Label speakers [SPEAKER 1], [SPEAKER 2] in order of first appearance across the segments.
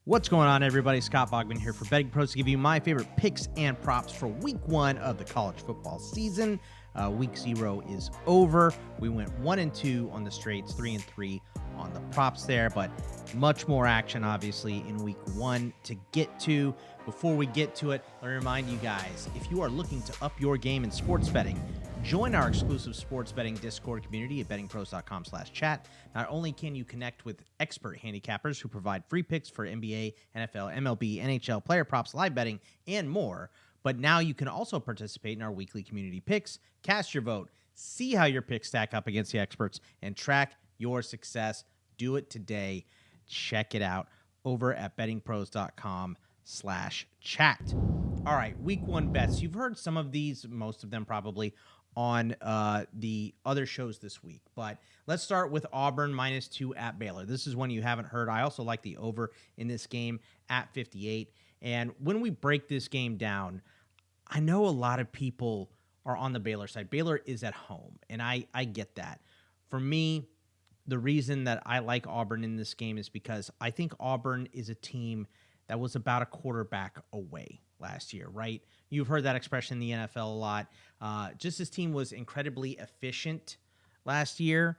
[SPEAKER 1] What's going on, everybody? Scott Bogman here for BettingPros to give you my favorite picks and props for week 1 of the college football season. Week 0 is over. We went 1-2 on the straights, 3-3 on the props there, but much more action, obviously, in week 1 to get to. Before we get to it, let me remind you guys, if you are looking to up your game in sports betting, join our exclusive sports betting Discord community at bettingpros.com/chat. Not only can you connect with expert handicappers who provide free picks for NBA, NFL, MLB, NHL, player props, live betting, and more, but now you can also participate in our weekly community picks, cast your vote, see how your picks stack up against the experts, and track your success. Do it today. Check it out over at bettingpros.com/chat. All right, week 1 bets. You've heard some of these, most of them probably, on the other shows this week. But let's start with Auburn -2 at Baylor. This is one you haven't heard. I also like the over in this game at 58. And when we break this game down, I know a lot of people are on the Baylor side. Baylor is at home, and I get that. For me, the reason that I like Auburn in this game is because I think Auburn is a team that was about a quarterback away last year, right? You've heard that expression in the NFL a lot. Just this team was incredibly efficient last year,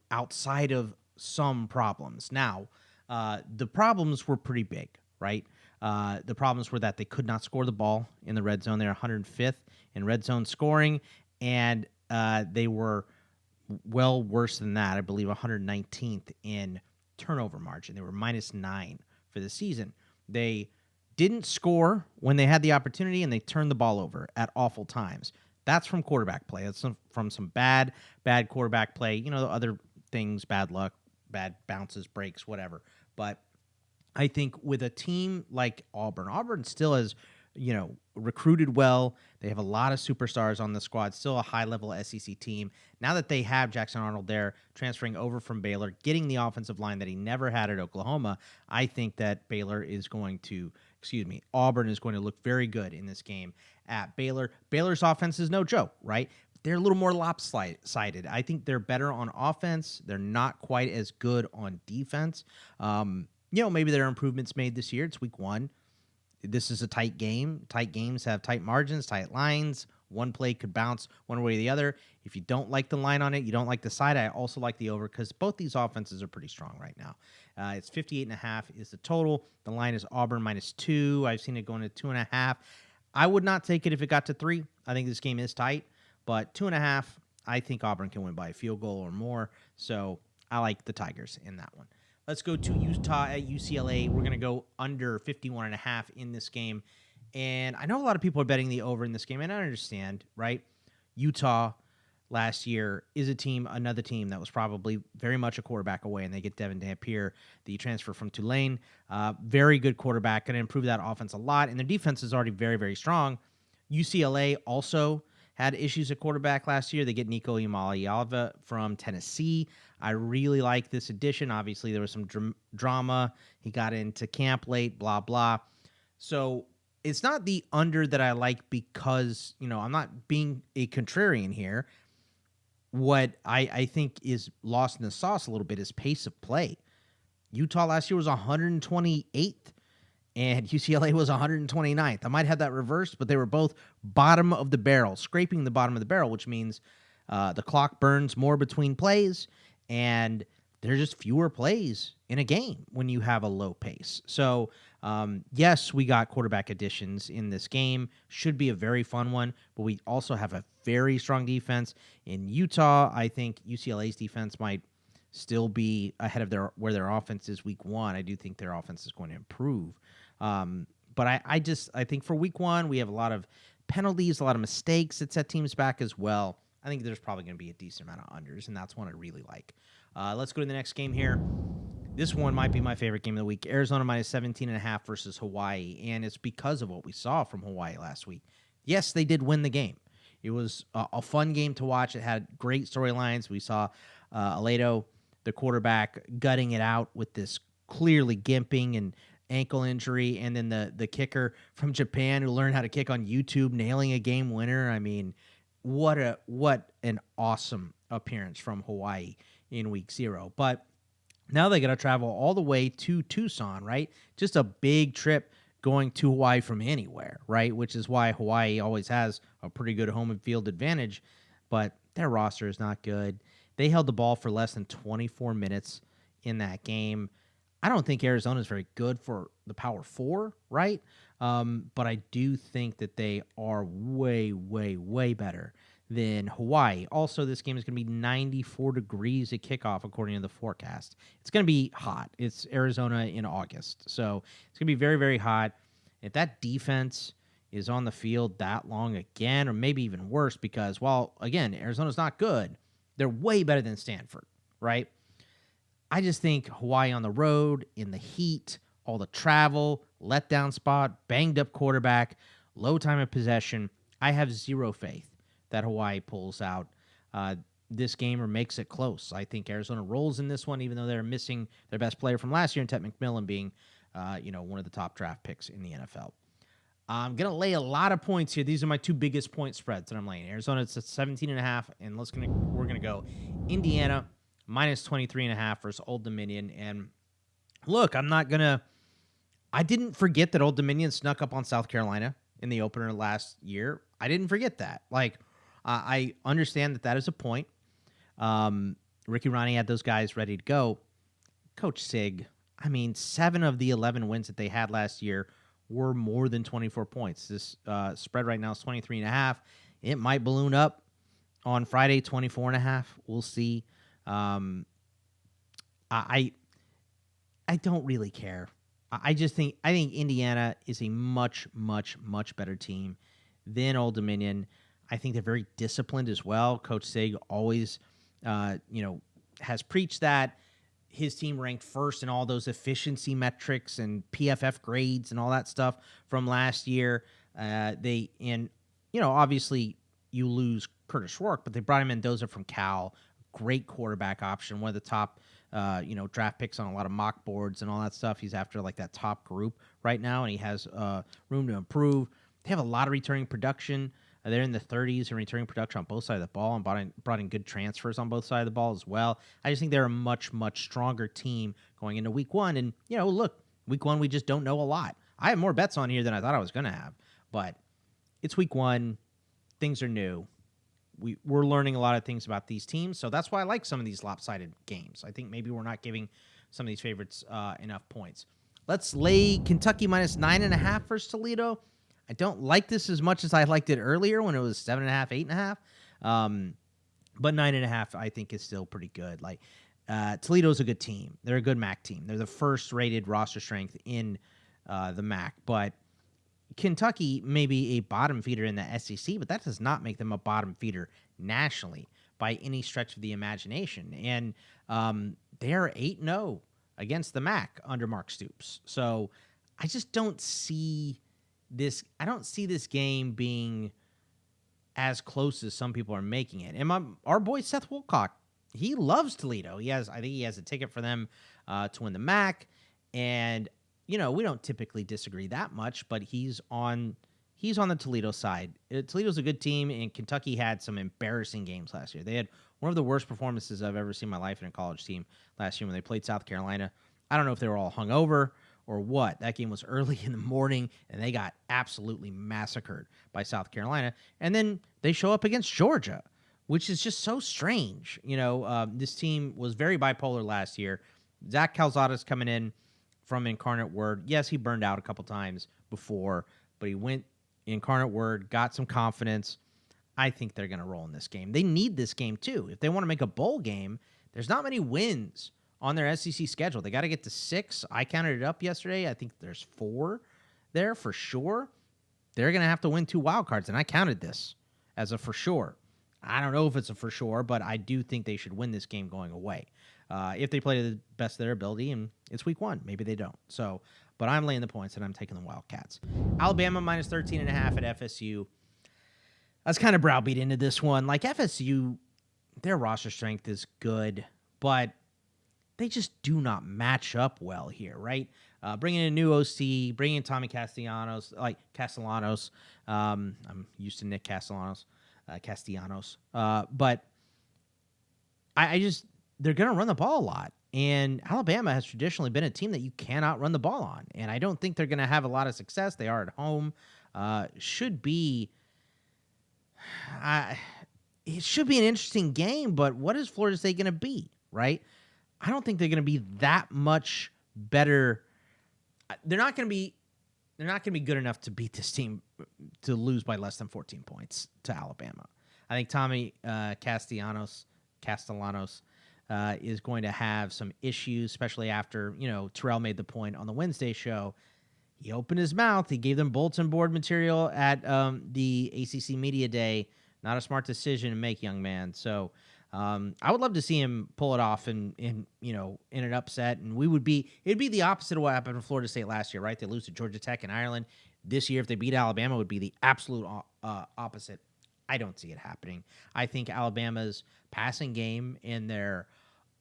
[SPEAKER 1] outside of some problems. Now, the problems were pretty big, right? The problems were that they could not score the ball in the red zone. They're 105th in red zone scoring, and they were well worse than that. I believe 119th in turnover margin. They were -9 for the season. They didn't score when they had the opportunity, and they turned the ball over at awful times. That's from quarterback play. That's from some bad quarterback play. Other things, bad luck, bad bounces, breaks, whatever. But I think with a team like Auburn still has, recruited well. They have a lot of superstars on the squad, still a high-level SEC team. Now that they have Jackson Arnold there, transferring over from Baylor, getting the offensive line that he never had at Oklahoma, I think that Auburn is going to look very good in this game at Baylor. Baylor's offense is no joke, right? They're a little more lopsided. I think they're better on offense. They're not quite as good on defense. Maybe there are improvements made this year. It's week 1. This is a tight game. Tight games have tight margins, tight lines. One play could bounce one way or the other. If you don't like the line on it, you don't like the side, I also like the over because both these offenses are pretty strong right now. It's 58.5 is the total. The line is Auburn -2. I've seen it going to 2.5. I would not take it if it got to 3. I think this game is tight, but 2.5, I think Auburn can win by a field goal or more. So I like the Tigers in that one. Let's go to Utah at UCLA. We're going to go under 51.5 in this game. And I know a lot of people are betting the over in this game, and I understand, right? Utah last year is another team that was probably very much a quarterback away, and they get Devin Dampier, the transfer from Tulane. Very good quarterback, going to improve that offense a lot, and their defense is already very, very strong. UCLA also had issues at quarterback last year. They get Nico Iamaleava from Tennessee. I really like this addition. Obviously, there was some drama. He got into camp late, blah, blah. So it's not the under that I like because, I'm not being a contrarian here. What I think is lost in the sauce a little bit is pace of play. Utah last year was 128th. And UCLA was 129th. I might have that reversed, but they were both bottom of the barrel, scraping the bottom of the barrel, which means the clock burns more between plays, and there's just fewer plays in a game when you have a low pace. So, yes, we got quarterback additions in this game. Should be a very fun one, but we also have a very strong defense. In Utah, I think UCLA's defense might still be ahead of where their offense is week 1. I do think their offense is going to improve. But I think for week 1, we have a lot of penalties, a lot of mistakes that set teams back as well. I think there's probably going to be a decent amount of unders, and that's one I really like. Let's go to the next game here. This one might be my favorite game of the week. Arizona -17.5 versus Hawaii, and it's because of what we saw from Hawaii last week. Yes, they did win the game. It was a fun game to watch. It had great storylines. We saw Aledo, the quarterback, gutting it out with this clearly gimping and ankle injury, and then the kicker from Japan who learned how to kick on YouTube, nailing a game winner. I mean, what an awesome appearance from Hawaii in week 0. But Now they got to travel all the way to Tucson, right? Just a big trip going to Hawaii from anywhere, right? Which is why Hawaii always has a pretty good home and field advantage, but their roster is not good. They held the ball for less than 24 minutes in that game. I don't think Arizona is very good for the Power Four, right? But I do think that they are way, way, way better than Hawaii. Also, this game is going to be 94 degrees at kickoff, according to the forecast. It's going to be hot. It's Arizona in August. So it's going to be very, very hot. If that defense is on the field that long again, or maybe even worse, because, while, again, Arizona's not good, they're way better than Stanford, right? I just think Hawaii on the road, in the heat, all the travel, letdown spot, banged up quarterback, low time of possession. I have zero faith that Hawaii pulls out this game or makes it close. I think Arizona rolls in this one, even though they're missing their best player from last year, and Ted McMillan being one of the top draft picks in the NFL. I'm going to lay a lot of points here. These are my two biggest point spreads that I'm laying. Arizona, it's at 17.5, and we're going to go Indiana minus 23.5 versus Old Dominion. And look, I didn't forget that Old Dominion snuck up on South Carolina in the opener last year. I didn't forget that. I understand that is a point. Ricky Ronnie had those guys ready to go. Coach Sig, 7 of the 11 wins that they had last year were more than 24 points. This spread right now is 23.5. It might balloon up on Friday, 24.5. We'll see. I don't really care. I think Indiana is a much, much, much better team than Old Dominion. I think they're very disciplined as well. Coach Sig always, has preached that. His team ranked first in all those efficiency metrics and PFF grades and all that stuff from last year. Obviously you lose Curtis Rourke, but they brought in Mendoza from Cal, great quarterback option, one of the top, draft picks on a lot of mock boards and all that stuff. He's after that top group right now, and he has room to improve. They have a lot of returning production. They're in the 30s in returning production on both sides of the ball, and brought in good transfers on both sides of the ball as well. I just think they're a much, much stronger team going into week one. And, look, week one, we just don't know a lot. I have more bets on here than I thought I was going to have, but it's week one. Things are new. We're learning a lot of things about these teams, so that's why I like some of these lopsided games. I think maybe we're not giving some of these favorites enough points. Let's lay Kentucky minus 9.5 versus Toledo. I don't like this as much as I liked it earlier when it was 7.5, 8.5. But 9.5, I think, is still pretty good. Toledo's a good team. They're a good MAC team. They're the first rated roster strength in the MAC. But Kentucky may be a bottom feeder in the SEC, but that does not make them a bottom feeder nationally by any stretch of the imagination. And they are 8-0 against the MAC under Mark Stoops. So I just don't see this. I don't see this game being as close as some people are making it. And our boy Seth Wilcock, he loves Toledo. I think he has a ticket for them to win the MAC. And we don't typically disagree that much, but he's on the Toledo side. Toledo's a good team, and Kentucky had some embarrassing games last year. They had one of the worst performances I've ever seen in my life in a college team last year when they played South Carolina. I don't know if they were all hungover or what. That game was early in the morning, and they got absolutely massacred by South Carolina. And then they show up against Georgia, which is just so strange. This team was very bipolar last year. Zach Calzada's coming in from Incarnate Word. Yes, he burned out a couple times before, but he went Incarnate Word, got some confidence. I think they're going to roll in this game. They need this game, too. If they want to make a bowl game, there's not many wins on their SEC schedule. They got to get to 6. I counted it up yesterday. I think there's 4 there for sure. They're going to have to win 2 wild cards, and I counted this as a for sure. I don't know if it's a for sure, but I do think they should win this game going away. If they play to the best of their ability, and it's week 1. Maybe they don't. So, but I'm laying the points, and I'm taking the Wildcats. Alabama minus 13.5 at FSU. I was kind of browbeat into this one. FSU, their roster strength is good, but they just do not match up well here, right? Bringing in a new OC, bringing in Tommy Castellanos. I'm used to Nick Castellanos. But I just, they're going to run the ball a lot. And Alabama has traditionally been a team that you cannot run the ball on. And I don't think they're going to have a lot of success. They are at home. Should be it should be an interesting game, but what is Florida State going to be, right? I don't think they're going to be that much better. They're not going to be good enough to beat this team, to lose by less than 14 points to Alabama. I think Tommy Castellanos is going to have some issues, especially after, Terrell made the point on the Wednesday show. He opened his mouth. He gave them bulletin board material at the ACC Media Day. Not a smart decision to make, young man. So I would love to see him pull it off in an upset. And it'd be the opposite of what happened in Florida State last year, right? They lose to Georgia Tech and Ireland. This year, if they beat Alabama, it would be the absolute opposite. I don't see it happening. I think Alabama's passing game and their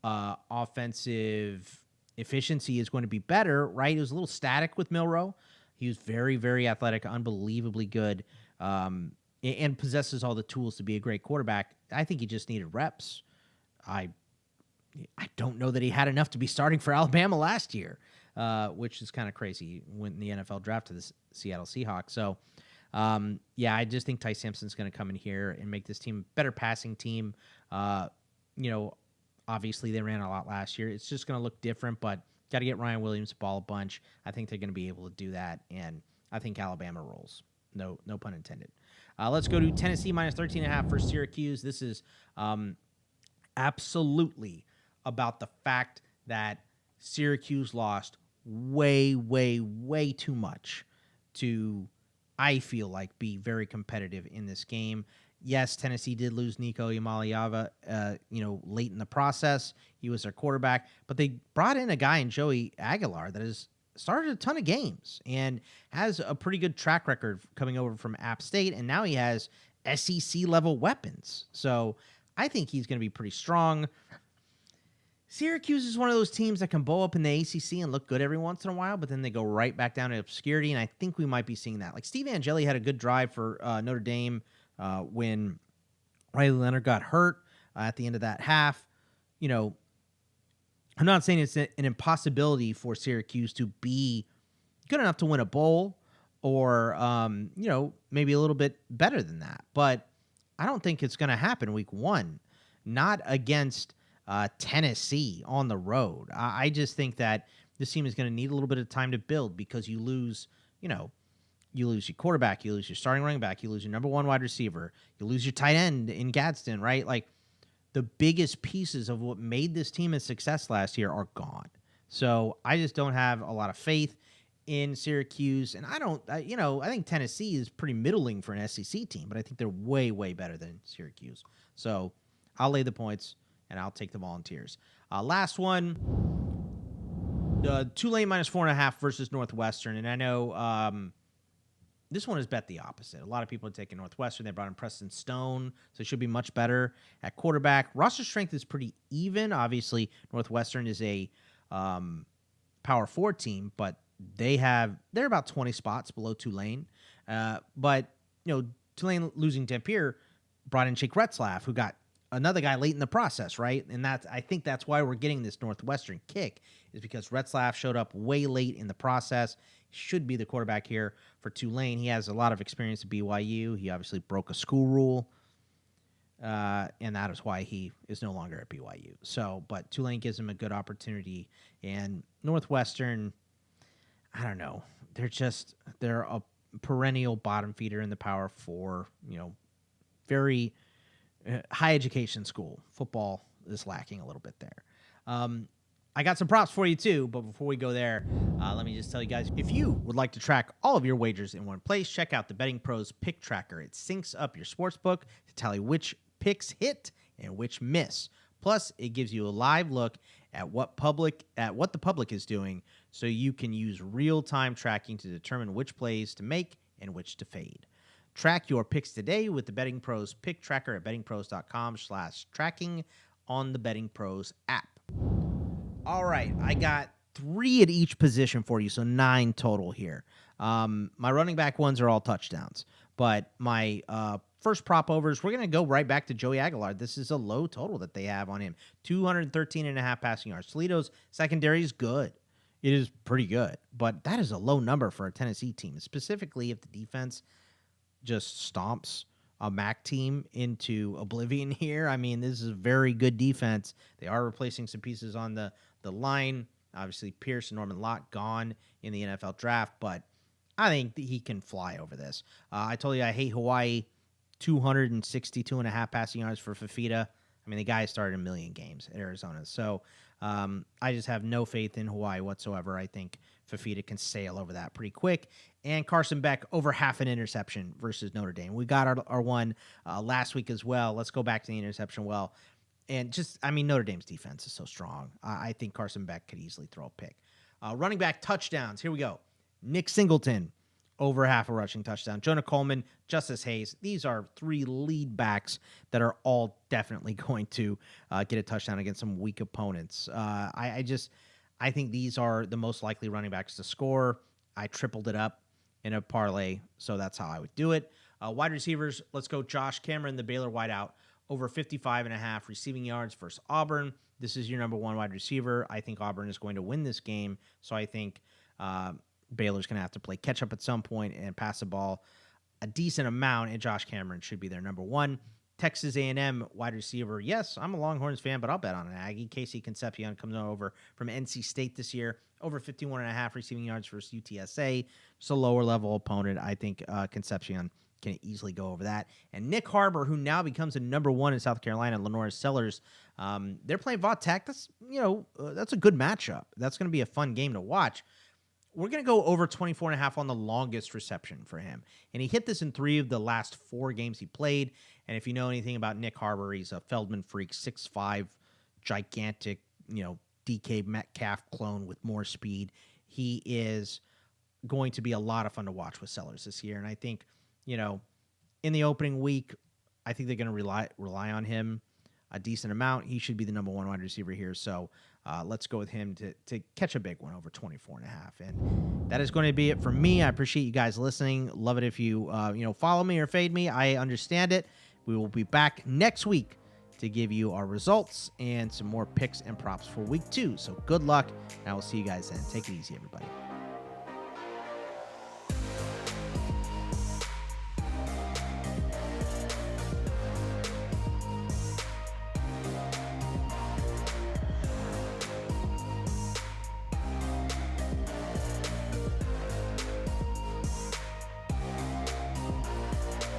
[SPEAKER 1] offensive efficiency is going to be better, right? It was a little static with Milroe. He was very, very athletic, unbelievably good, and possesses all the tools to be a great quarterback. I think he just needed reps. I don't know that he had enough to be starting for Alabama last year, which is kind of crazy. He went in the NFL draft to the Seattle Seahawks. So, I just think Ty Simpson's going to come in here and make this team a better passing team. Obviously, they ran a lot last year. It's just going to look different, but got to get Ryan Williams the ball a bunch. I think they're going to be able to do that, and I think Alabama rolls. No pun intended. Let's go to Tennessee minus 13.5 for Syracuse. This is absolutely about the fact that Syracuse lost way, way, way too much to, I feel like, be very competitive in this game. Yes, Tennessee did lose Nico Iamaleava, late in the process. He was their quarterback, but they brought in a guy in Joey Aguilar that has started a ton of games and has a pretty good track record coming over from App State, and now he has SEC-level weapons. So I think he's going to be pretty strong. Syracuse is one of those teams that can bow up in the ACC and look good every once in a while, but then they go right back down to obscurity, and I think we might be seeing that. Like Steve Angeli had a good drive for Notre Dame when Riley Leonard got hurt at the end of that half. I'm not saying it's an impossibility for Syracuse to be good enough to win a bowl or, maybe a little bit better than that. But I don't think it's going to happen week one, not against Tennessee on the road. I just think that this team is going to need a little bit of time to build because you lose your quarterback, you lose your starting running back, you lose your number one wide receiver, you lose your tight end in Gadsden, right? Like, the biggest pieces of what made this team a success last year are gone. So I just don't have a lot of faith in Syracuse. And I think Tennessee is pretty middling for an SEC team, but I think they're way, way better than Syracuse. So I'll lay the points and I'll take the Volunteers. Last one, Tulane minus 4.5 versus Northwestern. And I know this one is bet the opposite. A lot of people are taking Northwestern. They brought in Preston Stone, so it should be much better at quarterback. Roster strength is pretty even. Obviously, Northwestern is a Power 4 team, but they're about 20 spots below Tulane. But Tulane losing Dampier brought in Jake Retzlaff, who got another guy late in the process, right? And I think that's why we're getting this Northwestern kick, is because Retzlaff showed up way late in the process. Should be the quarterback here for Tulane. He has a lot of experience at BYU. He obviously broke a school rule, and that is why he is no longer at BYU. So, but Tulane gives him a good opportunity. And Northwestern, I don't know. They're a perennial bottom feeder in the Power 4. Very high education school. Football is lacking a little bit there. I got some props for you too, but before we go there, let me just tell you guys, if you would like to track all of your wagers in one place, check out the BettingPros Pick Tracker. It syncs up your sportsbook to tally which picks hit and which miss. Plus, it gives you a live look at what the public is doing, so you can use real-time tracking to determine which plays to make and which to fade. Track your picks today with the BettingPros Pick Tracker at bettingpros.com/tracking on the BettingPros app. All right, I got 3 at each position for you, so 9 total here. My running back ones are all touchdowns, but my first prop overs, we're going to go right back to Joey Aguilar. This is a low total that they have on him. 213.5 passing yards. Toledo's secondary is good. It is pretty good, but that is a low number for a Tennessee team, specifically if the defense just stomps a MAC team into oblivion here. I mean, this is a very good defense. They are replacing some pieces on the line. Obviously, Pierce and Norman Lott gone in the NFL draft, but I think that he can fly over this. I told you I hate Hawaii. 262.5 passing yards for Fifita. I mean, the guy started a million games at Arizona. So I just have no faith in Hawaii whatsoever. I think Fifita can sail over that pretty quick. And Carson Beck over half an interception versus Notre Dame. We got our one last week as well. Let's go back to the interception well. And just, I mean, Notre Dame's defense is so strong. I think Carson Beck could easily throw a pick. Running back touchdowns. Here we go. Nyck Singleton over half a rushing touchdown. Jonah Coleman, Justice Haynes. These are three lead backs that are all definitely going to get a touchdown against some weak opponents. I think these are the most likely running backs to score. I tripled it up in a parlay, so that's how I would do it. Wide receivers, let's go Josh Cameron, the Baylor wideout, over 55.5 receiving yards versus Auburn. This is your number one wide receiver. I think Auburn is going to win this game, so I think Baylor's going to have to play catch-up at some point and pass the ball a decent amount, and Josh Cameron should be their number one. Texas A&M wide receiver. Yes, I'm a Longhorns fan, but I'll bet on an Aggie. Casey Concepcion comes over from NC State this year. Over 51.5 receiving yards versus UTSA. It's a lower-level opponent. I think Concepcion can easily go over that. And Nick Harbor, who now becomes a number one in South Carolina, Lenora Sellers, they're playing Va-Tech. That's, that's a good matchup. That's going to be a fun game to watch. We're going to go over 24.5 on the longest reception for him. And he hit this in 3 of the last 4 games he played. And if you know anything about Nick Harbor, he's a Feldman freak, 6'5", gigantic, DK Metcalf clone with more speed. He is going to be a lot of fun to watch with Sellers this year. And I think, in the opening week, I think they're going to rely on him a decent amount. He should be the number one wide receiver here. So let's go with him to catch a big one over 24.5. And that is going to be it for me. I appreciate you guys listening. Love it if you, follow me or fade me. I understand it. We will be back next week to give you our results and some more picks and props for week 2. So good luck, and I will see you guys then. Take it easy, everybody.